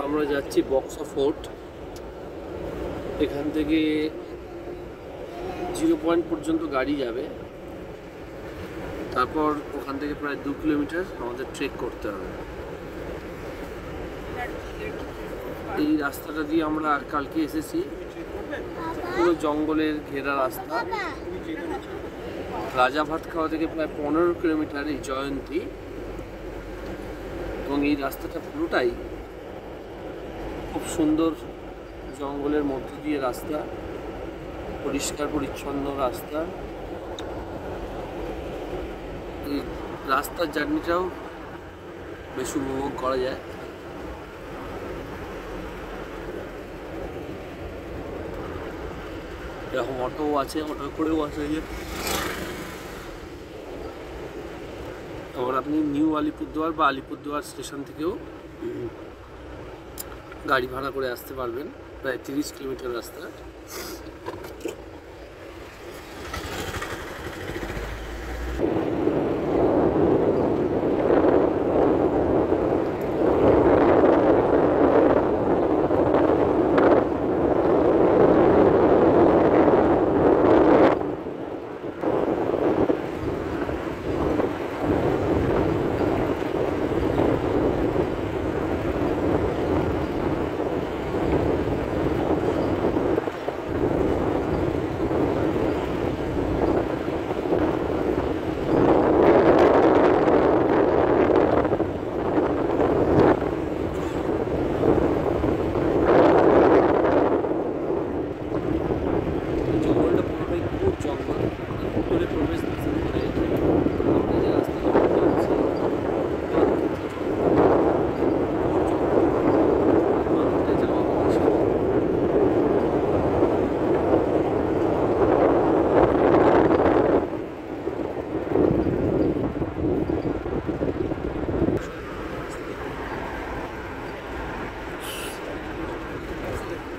আমরা যাচ্ছি বক্সা ফোর্ট। এখান থেকে 0 পয়েন্ট পর্যন্ত গাড়ি যাবে, তারপর ওখান থেকে প্রায় 2 কিলোমিটার আমাদের ট্রেক করতে হবে। এই রাস্তাটা দিয়ে আমরা কালকে এসেছি, পুরো জঙ্গলের ঘেরা রাস্তা। রাজা ভাতখাওয়া থেকে প্রায় 15 কিলোমিটার এই জয়ন্তী, এবং এই রাস্তাটা পুরোটাই খুব সুন্দর জঙ্গলের মধ্য দিয়ে রাস্তা, পরিষ্কার পরিচ্ছন্ন রাস্তা। এই রাস্তার জার্নিটাও বেশ উপভোগ করা যায়। এরকম অটোও আছে, অটো করেও আসা যায়। আবার আপনি নিউ আলিপুরদুয়ার বা আলিপুরদুয়ার স্টেশন থেকেও গাড়ি ভাড়া করে আসতে পারবেন। প্রায় 30 কিলোমিটার রাস্তা।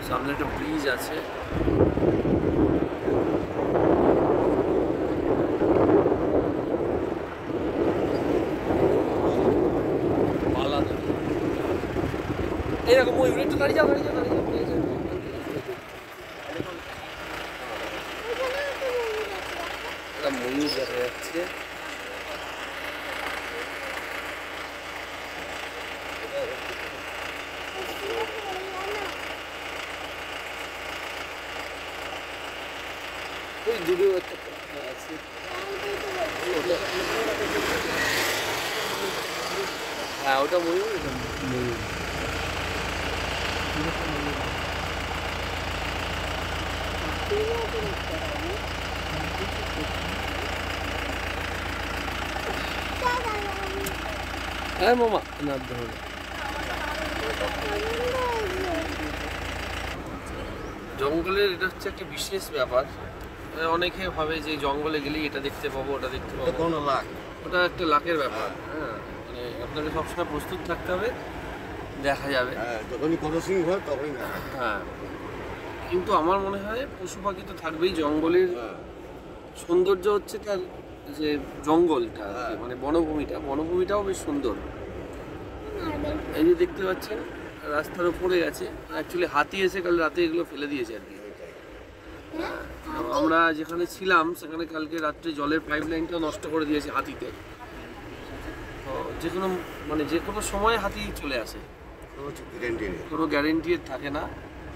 সামনে একটা ব্রিজ আছে। এরকম ময়ূর একটু দাঁড়িয়ে যাও, দাঁড়িয়ে যাও, দাঁড়িয়ে যাও। একটা ময়ূর দেখা যাচ্ছে। ওই দূরেও একটা আছে। হ্যাঁ, ওটা ময়ূর, এটা ময়ূর। হ্যাঁ মামা, না ধরো। জঙ্গলের এটা হচ্ছে একটা বিশেষ ব্যাপার। অনেকে ভাবে যে জঙ্গলে গেলেই এটা দেখতে পাবো, ওটা দেখতে পাবো। কোনো লাখ, ওটা একটা লাখের ব্যাপার। হ্যাঁ, মানে আপনাকে সবসময় প্রস্তুত থাকতে হবে, দেখা যাবে। যখনই কোনো সিং হয় তখনই। হ্যাঁ, কিন্তু আমার মনে হয় পশু পাখি তো থাকবেই। জঙ্গলের সৌন্দর্য হচ্ছে তার যে জঙ্গলটা, মানে বনভূমিটাও বেশ সুন্দর। এই যে দেখতে পাচ্ছেন রাস্তার উপরে গেছে, অ্যাকচুয়ালি হাতি এসে কাল রাতে এগুলো ফেলে দিয়েছে আর কি। আমরা যেখানে ছিলাম সেখানে কালকে রাত্রে জলের পাইপ লাইনটাও নষ্ট করে দিয়েছে হাতিতে। তো যে কোনো সময় হাতি চলে আসে, কোনো গ্যারেন্টি থাকে না।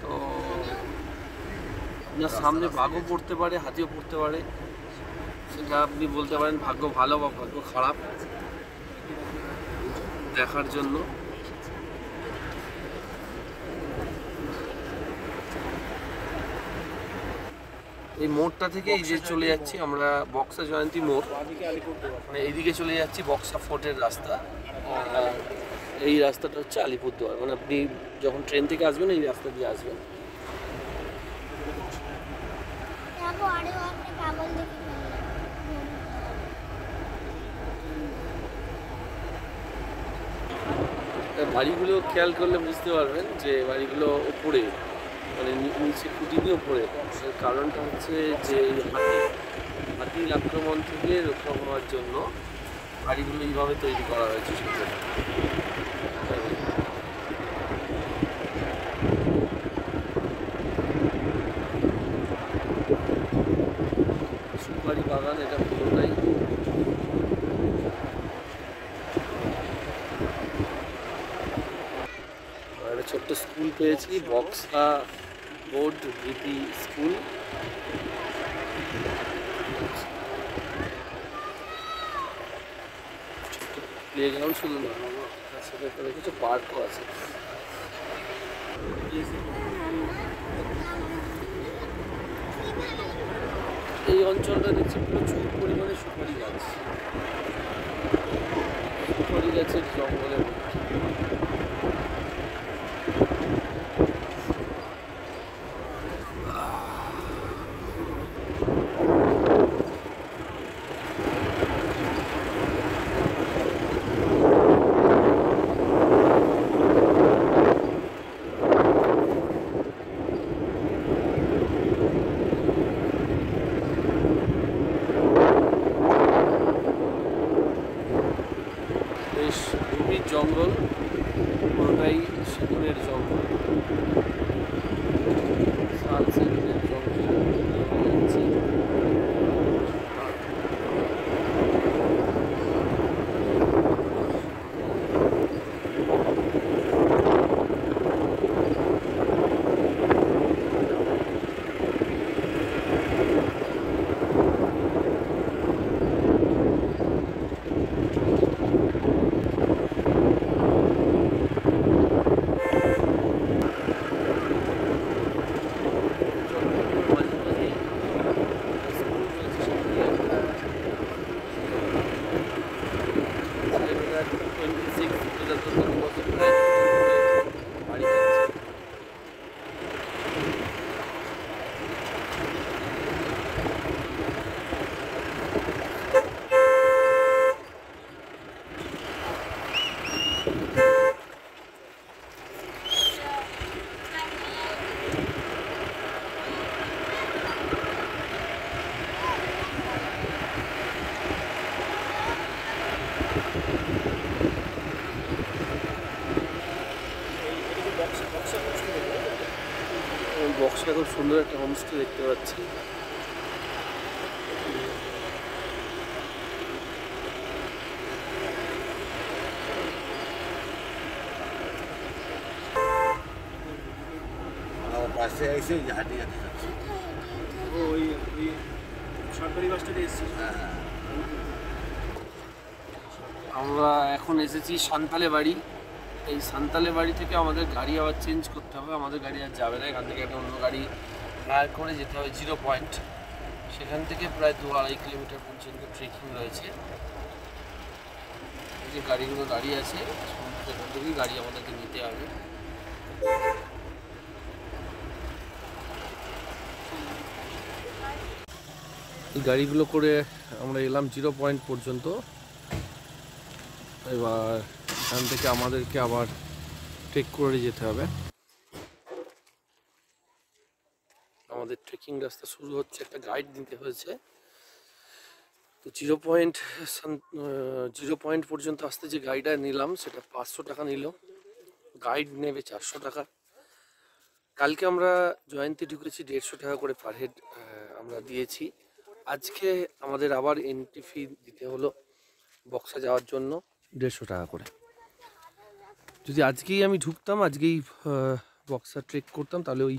তো আপনার সামনে বাঘও পড়তে পারে, হাতিও পড়তে পারে। সেটা আপনি বলতে পারেন ভাগ্য ভালো বা ভাগ্য খারাপ দেখার জন্য। এই মোড়টা থেকে এই যে চলে যাচ্ছি আমরা বক্সা জয়ন্তী মোড়, মানে এইদিকে চলে যাচ্ছি বক্সা ফোর্টের রাস্তা। এই রাস্তাটা হচ্ছে আলিপুরদুয়ার, মানে আপনি যখন ট্রেন থেকে আসবেন এই রাস্তা দিয়ে আসবেন। বাড়িগুলো খেয়াল করলে বুঝতে পারবেন যে বাড়িগুলো উপরে, মানে নিচে খুঁটিনি উপরে। এর কারণটা হচ্ছে যে হাতির আক্রমণ থেকে রক্ষা হওয়ার জন্য বাড়িগুলো এইভাবে তৈরি করা হয়েছে। বাগান, এটা পুরোটাই। একটা ছোট্ট স্কুল পেয়েছি, Buxa board VP school. Playground শুধু না, তার সাথে একটা কিছু পার্কও আছে। এই অঞ্চলটা দেখছি প্রচুর পরিমাণে সুপারি গাছ, সুপারি গাছের জঙ্গলের মধ্যে। বেশ গভীর জঙ্গল, পুরোটাই সেগুনের জঙ্গল, শাল সেগুনের জঙ্গল যাচ্ছে। বক্সে খুব সুন্দর একটা হোমস্টে দেখতে পাচ্ছি। পাশে এসে হাঁটি হাঁটি যাচ্ছে। ওই সরকারি বাসটাতে এসেছি। আমরা এখন এসেছি সান্তালে বাড়ি। এই সান্তালে বাড়ি থেকে আমাদের গাড়ি আবার চেঞ্জ করতে হবে, আমাদের গাড়ি আর যাবে না, এখান থেকে একটা অন্য গাড়ি হায়ার করে যেতে হবে 0 পয়েন্ট। সেখান থেকে প্রায় 2-2.5 কিলোমিটার পর্যন্ত ট্রেকিং রয়েছে। এই যে গাড়িগুলো দাঁড়িয়ে আছে, সেখান থেকেই গাড়ি আমাদেরকে নিতে হবে। এই গাড়িগুলো করে আমরা এলাম 0 পয়েন্ট পর্যন্ত। এবার এখান থেকে আমাদেরকে আবার ট্রেক করে যেতে হবে। আমাদের ট্রেকিং রাস্তা শুরু হচ্ছে, একটা গাইড দিতে হয়েছে। তো 0 পয়েন্ট পর্যন্ত আসতে যে গাইডটা নিলাম সেটা 500 টাকা নিল, গাইড নেবে 400 টাকা। কালকে আমরা জয়ন্তী ঢুকেছি 150 টাকা করে পার হেড আমরা দিয়েছি। আজকে আমাদের আবার এন্ট্রি ফি দিতে হলো বক্সা যাওয়ার জন্য 150 টাকা করে। যদি আজকেই আমি ঢুকতাম, আজকেই বক্সা ট্রেক করতাম, তাহলে ওই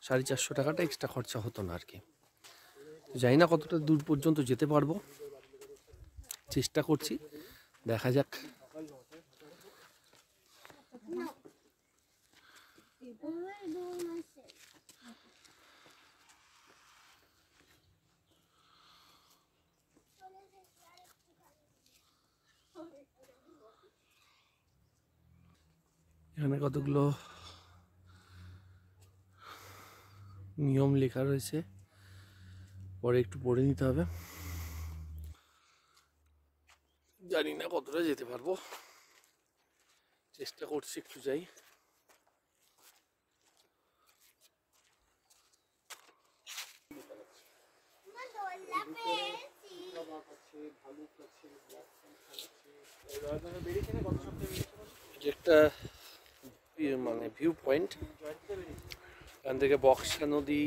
450 টাকাটা এক্সট্রা খরচা হতো না আর কি। জানি না কতটা দূর পর্যন্ত যেতে পারবো, চেষ্টা করছি, দেখা যাক। এখানে কতগুলো নিয়ম লেখা রয়েছে, পরে একটু পড়ে নিতে হবে। জানি না কতটা যেতে পারবো, চেষ্টা করছি একটু যাই। একটা মানে ভিউ পয়েন্ট, এখান থেকে বক্সা নদী,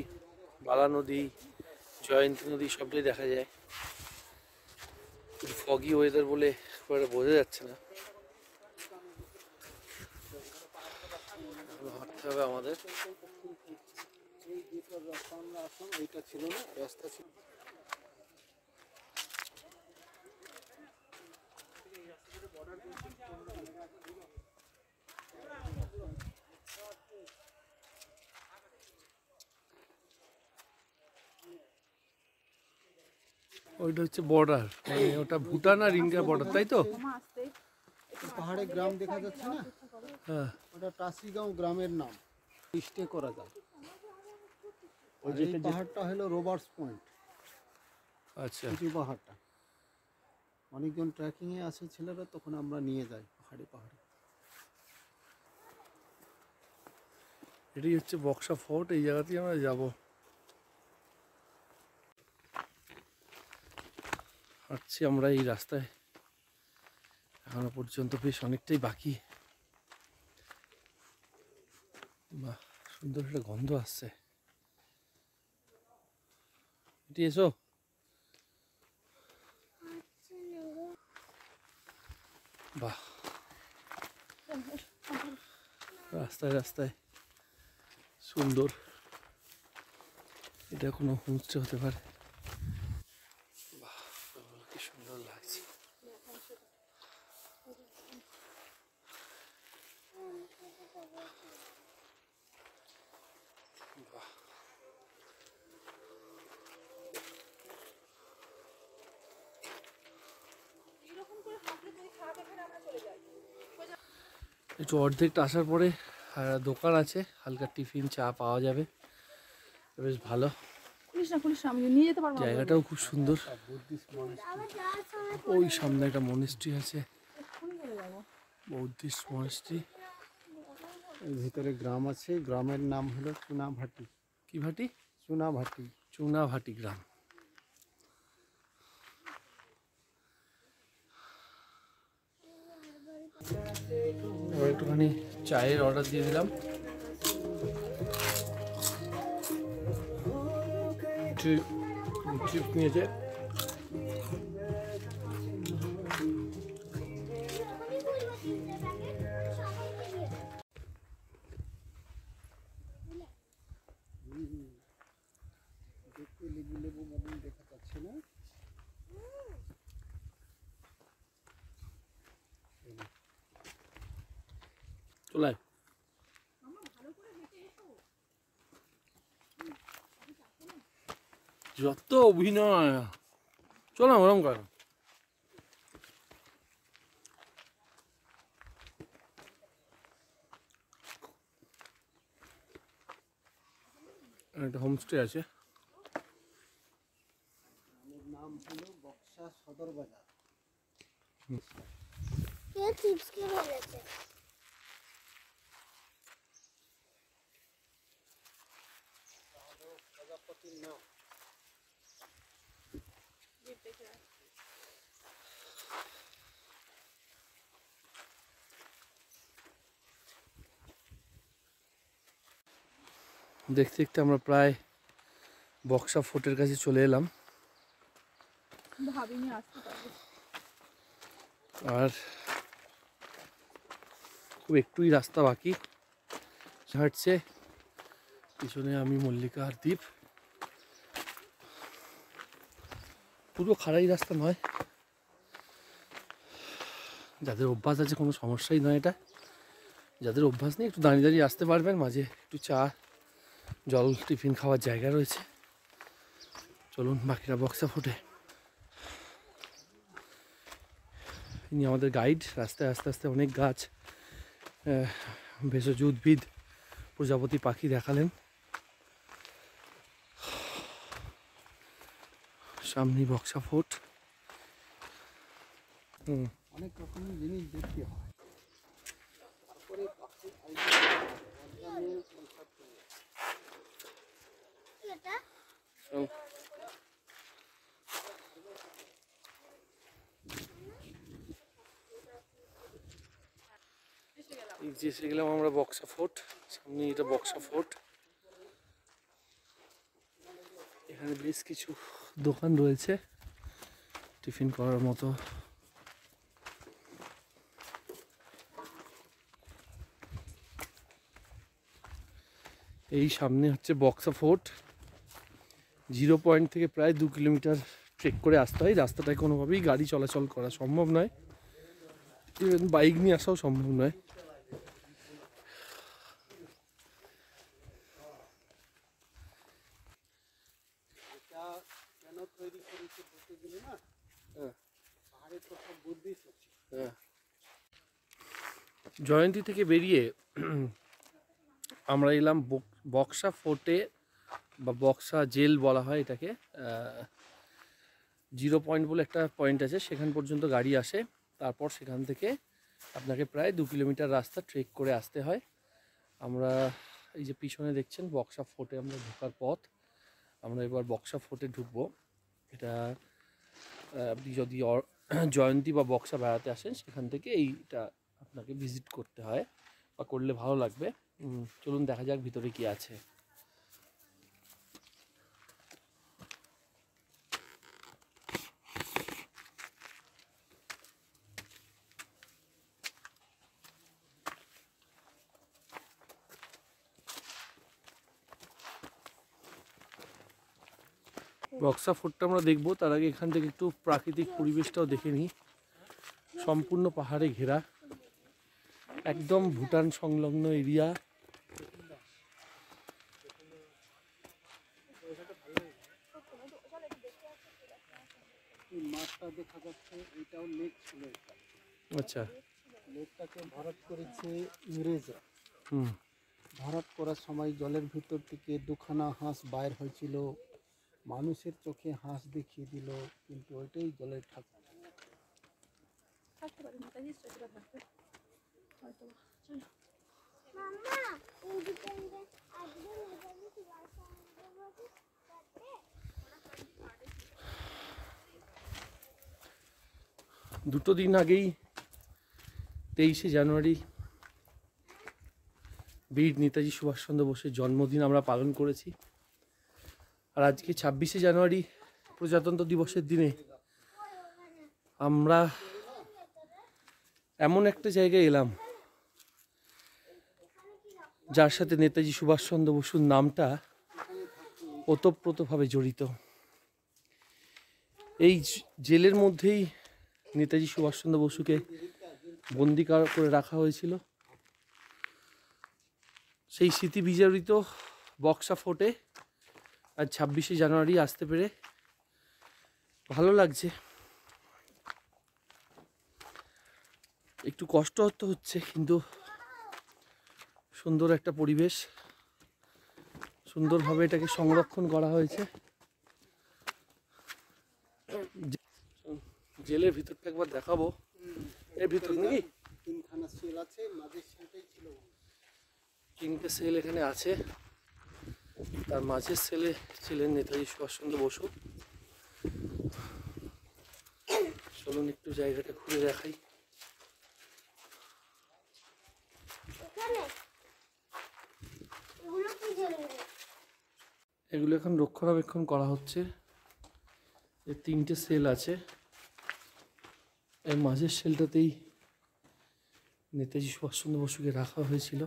বালা নদী, জয়ন্তী নদী সবটাই দেখা যায়। ফগি ওয়েদার বলে খুব একটা বোঝা যাচ্ছে না। হাঁটতে হবে আমাদের। এই যেটার রাস্তা আমরা আসলাম এইটা ছিল না, রাস্তা ছিল। ওইটা হচ্ছে বর্ডার, ওটা ভুটান আর ইন্ডিয়া বর্ডার, তাই তো? পাহাড়ে গ্রাম দেখা যাচ্ছে না, হ্যাঁ। ওটা টাসিগাঁও গ্রামের নাম। স্টে করা যায়। ওই যে পাহাড়টা হলো রোবার্টস পয়েন্ট, আচ্ছা, উঁচু পাহাড়টা। অনেকজন ট্রেকিংয়ে আসে ছেলেরা, তখন আমরা নিয়ে যাই পাহাড়ে পাহাড়ে। এটাই হচ্ছে বক্সা ফোর্ট, এই জায়গাতেই আমরা যাব। হাঁটছি আমরা এই রাস্তায়, এখনো পর্যন্ত বেশ অনেকটাই বাকি। বাহ, সুন্দর একটা গন্ধ আসছে। এটি এসো। বাহ, রাস্তায় রাস্তায় সুন্দর। এটা কোনো হোমস্টে হতে পারে। বাহ, কি সুন্দর লাগছে। বাহ, একটু অর্ধেকটা আসার পরে দোকান আছে, হালকা টিফিন চা পাওয়া যাবে, বেশ ভালো। নিয়ে যেতে পারবো জায়গাটাও খুব সুন্দর। ওই সামনে একটা মনিস্ট্রি আছে, বৌদ্ধিস্ট মনিস্ট্রি। এর ভিতরে গ্রাম আছে, গ্রামের নাম হলো চুনাভাটি। কি ভাটি? চুনাভাটি। চুনাভাটি গ্রাম। এবার একটুখানি চায়ের অর্ডার দিয়ে দিলাম। চিপস নিয়েছে। দেখতে লেবু লেবু মতন দেখা যাচ্ছে না? চলে আয়। যত অভিনয়, চল না ওরম কর। একটা হোমস্টে আছে। এর নাম হলো বক্সা সদর বাজার। কে চিপস কে বলেছে? প্রজাপতির নাম। দেখতে দেখতে আমরা প্রায় বক্সা ফোর্টের কাছে চলে এলাম। ভাবিনি আসতে পারবো। আর খুব একটুই রাস্তা বাকি। হাঁটছে পিছনে আমি, মল্লিকা আর দ্বীপ। পুরো খাড়াই রাস্তা নয়, যাদের অভ্যাস আছে কোনো সমস্যাই নয় এটা। যাদের অভ্যাস নেই একটু দাঁড়িয়ে দাঁড়িয়ে আসতে পারবেন, মাঝে একটু চা জল টিফিন খাওয়ার জায়গা রয়েছে। চলুন বাকিরা বক্সা ফোর্টে। ইনি আমাদের গাইড। রাস্তায় আস্তে আস্তে অনেক গাছ, ভেষজ উদ্ভিদ, প্রজাপতি পাখি দেখালেন। সামনেই বক্সা ফোর্ট। অনেক রকমের জিনিস দেখতে হয়। তারপরে পাখি এসে গেলাম আমরা বক্সা ফোর্ট। সামনে এটা বক্সা ফোর্ট। এখানে বেশ কিছু দোকান রয়েছে, টিফিন করার মতো। এই সামনে হচ্ছে বক্সা ফোর্ট। 0 পয়েন্ট থেকে প্রায় 2 কিলোমিটার ট্রেক করে আসতে হয়। রাস্তাটায় কোনোভাবেই গাড়ি চলাচল করা সম্ভব নয়, ইভেন বাইক নিয়ে আসাও সম্ভব নয়। এটা কেন তৈরি করেছে বলতে গেলে না, পাহাড়ের তো সব বুদ্ধিস্ট আছে। জয়ন্তী থেকে বেরিয়ে আমরা এলাম বক্সা ফোর্টে বা বক্সা জেল বলা হয় এটাকে। 0 পয়েন্ট বলে একটা পয়েন্ট আছে, সেখান পর্যন্ত গাড়ি আসে। তারপর সেখান থেকে আপনাকে প্রায় 2 কিলোমিটার রাস্তা ট্রেক করে আসতে হয়। আমরা এই যে পিছনে দেখছেন বক্সা ফোর্টে আমরা ঢোকার পথ। আমরা এবার বক্সা ফোর্টে ঢুকবো। এটা আপনি যদি জয়ন্তী বা বক্সা বেড়াতে আসেন সেখান থেকে এইটা আপনাকে ভিজিট করতে হয় বা করলে ভালো লাগবে। চলুন দেখা যাক ভিতরে কি আছে। বক্সা ফোর্টটা আমরা দেখবো, তার আগে এখান থেকে একটু প্রাকৃতিক পরিবেশটাও দেখে নিই। সম্পূর্ণ পাহাড়ে ঘেরা, একদম ভুটান সংলগ্ন এরিয়া। এই মাঠটা দেখা যাচ্ছে, এটাও লেক ছিল। এটা আচ্ছা। লেকটাকে ভরাট করেছে ইংরেজরা। হুম। ভরাট করার সময় জলের ভিতর থেকে 2খানা হাঁস বাইর হয়েছিল, মানুষের চোখে হাঁস দেখিয়ে দিল, কিন্তু ওইটাই জলের ঠাকুর। থাকতে পারে নেতাজি স্ট্যাচুটা থাকবে হয়তো। চলো মাম্মা এই দুটো আজকে নেতাজি সুভাষচন্দ্র বসু করতে 2 দিন আগেই 23শে জানুয়ারি বীর নেতাজি সুভাষচন্দ্র বোসের জন্মদিন আমরা পালন করেছি। আর আজকে 26শে জানুয়ারি প্রজাতন্ত্র দিবসের দিনে আমরা এমন একটা জায়গায় এলাম যার সাথে নেতাজি সুভাষচন্দ্র বসুর নামটা ওতপ্রোতভাবে জড়িত। এই জেলের মধ্যেই নেতাজি সুভাষচন্দ্র বসুকে বন্দি করে রাখা হয়েছিল। সেই স্মৃতি বিজড়িত বক্সা ফোর্টে আজ 26শে জানুয়ারি আসতে পেরে ভালো লাগছে। একটু কষ্ট হচ্ছে, কিন্তু সুন্দর একটা পরিবেশ, সুন্দরভাবে এটাকে সংরক্ষণ করা হয়েছে। জেলের ভিতরটা একবার দেখাবো। এর ভিতর নাকি 3খানা সেল আছে, মাঝের সেলটাই ছিল। 3টে সেল এখানে আছে। তার মাঝের সেলে ছিলেন নেতাজি সুভাষচন্দ্র বসু। চলুন একটু জায়গাটা ঘুরে দেখাই। এখানে এগুলো কি জন্য? এগুলো এখন রক্ষণাবেক্ষণ করা হচ্ছে। এর 3টে সেল আছে। এর মাঝের সেলটাতেই নেতাজি সুভাষচন্দ্র বসুকে রাখা হয়েছিল।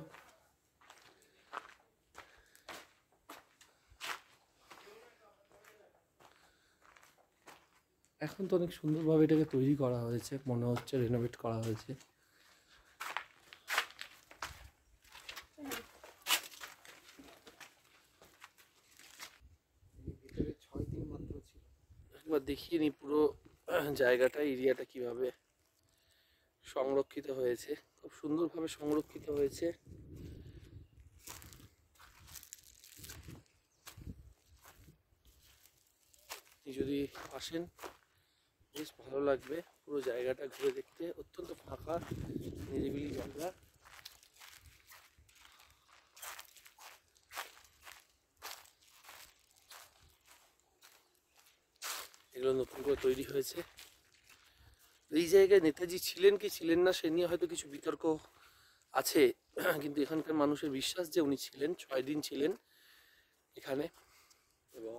এখন তো অনেক সুন্দরভাবে এটাকে তৈরি করা হয়েছে, মনে হচ্ছে রেনোভেট করা হয়েছে। ভিতরে 6 দিন মাত্র ছিল। একবার দেখিয়ে নিই পুরো জায়গাটা, এরিয়াটা কিভাবে সংরক্ষিত হয়েছে। খুব সুন্দরভাবে সংরক্ষিত হয়েছে। আপনি যদি আসেন বেশ ভালো লাগবে পুরো জায়গাটা ঘুরে দেখতে। অত্যন্ত ফাঁকা নিরিবিলি জায়গা। এগুলো নতুন করে তৈরি হয়েছে। এই জায়গায় নেতাজি ছিলেন কি ছিলেন না সে নিয়ে হয়তো কিছু বিতর্ক আছে, কিন্তু এখানকার মানুষের বিশ্বাস যে উনি ছিলেন, 6 দিন ছিলেন এখানে। এবং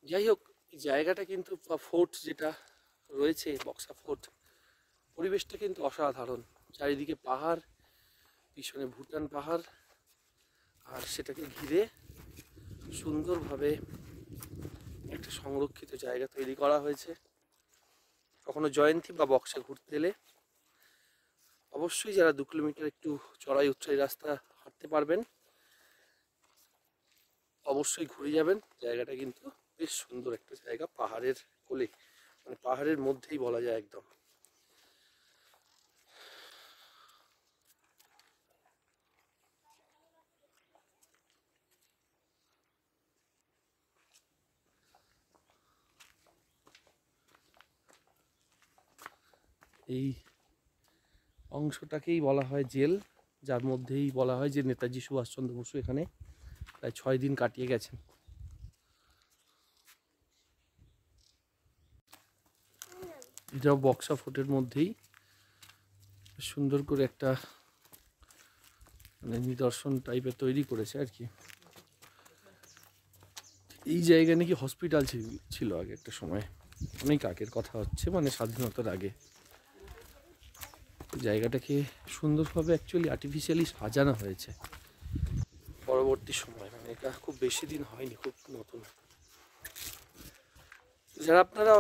যাই হোক, এই জায়গাটা কিন্তু ফোর্ট যেটা রয়েছে বক্সা ফোর্ট, পরিবেশটা কিন্তু অসাধারণ। চারিদিকে পাহাড়, পিছনে ভুটান পাহাড়, আর সেটাকে ঘিরে সুন্দরভাবে একটা সংরক্ষিত জায়গা তৈরি করা হয়েছে। কখনো জয়ন্তী বা বক্সা ঘুরতে এলে অবশ্যই যারা 2 কিলোমিটার একটু চড়াই উচ্চাই রাস্তা হাঁটতে পারবেন অবশ্যই ঘুরে যাবেন। জায়গাটা কিন্তু বেশ সুন্দর একটা জায়গা, পাহাড়ের কোলে, মানে পাহাড়ের মধ্যেই বলা যায় একদম। এই অংশটাকেই বলা হয় জেল, যার মধ্যেই বলা হয় যে নেতাজি সুভাষচন্দ্র বসু এখানে প্রায় 6 দিন কাটিয়ে গেছেন। এটাও বক্সা ফোর্টের মধ্যেই সুন্দর করে একটা মানে নিদর্শন টাইপের তৈরি করেছে আর কি। এই জায়গায় নাকি হসপিটাল ছিল আগে একটা সময়, অনেক আগের কথা হচ্ছে, মানে স্বাধীনতার আগে। জায়গাটাকে সুন্দরভাবে অ্যাকচুয়ালি আর্টিফিশিয়ালি সাজানো হয়েছে পরবর্তী সময়, মানে এটা খুব বেশি দিন হয়নি, খুব নতুন। যারা আপনারা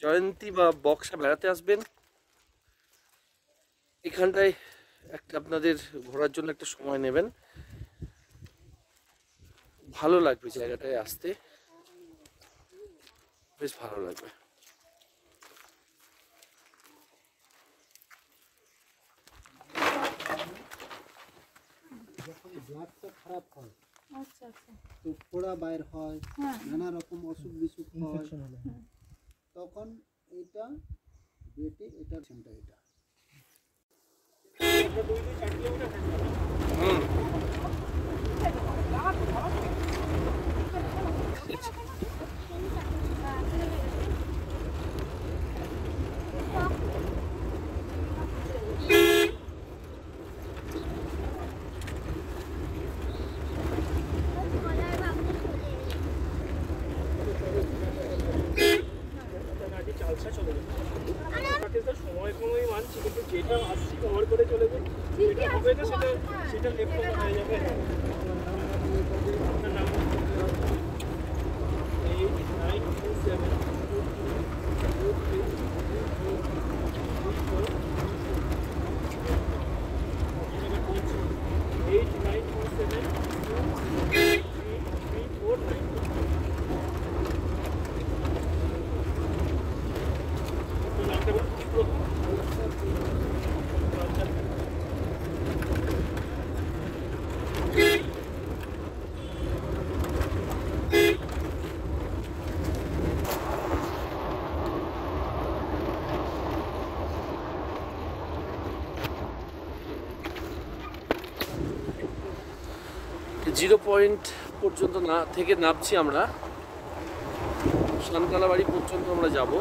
জয়ন্তী বা বক্সা বেড়াতে আসবেন, এখানটায় একটা আপনাদের ঘোরার জন্য একটা সময় নেবেন, ভালো লাগবে জায়গাটায় আসতে, বেশ ভালো লাগবে। যখন ব্লাডটা খারাপ হয় আচ্ছা আচ্ছা। তো ফোড়া বাইর হয়, হ্যাঁ। নানা রকম অসুখ বিসুখ হয়, তখন এটা বেটে এটা সেন্টার এটা কলার বাবু সময় সময় মানছি, কিন্তু যেটা আসছি কভার করে চলে যাই, যেটা হবে না সেটা সেটা লেফট ওভার হয়ে যাবে। আপনার নাম 8927 জিরো পয়েন্ট পর্যন্ত থেকে নামছি আমরা, সানকালা বাড়ি পর্যন্ত আমরা যাব।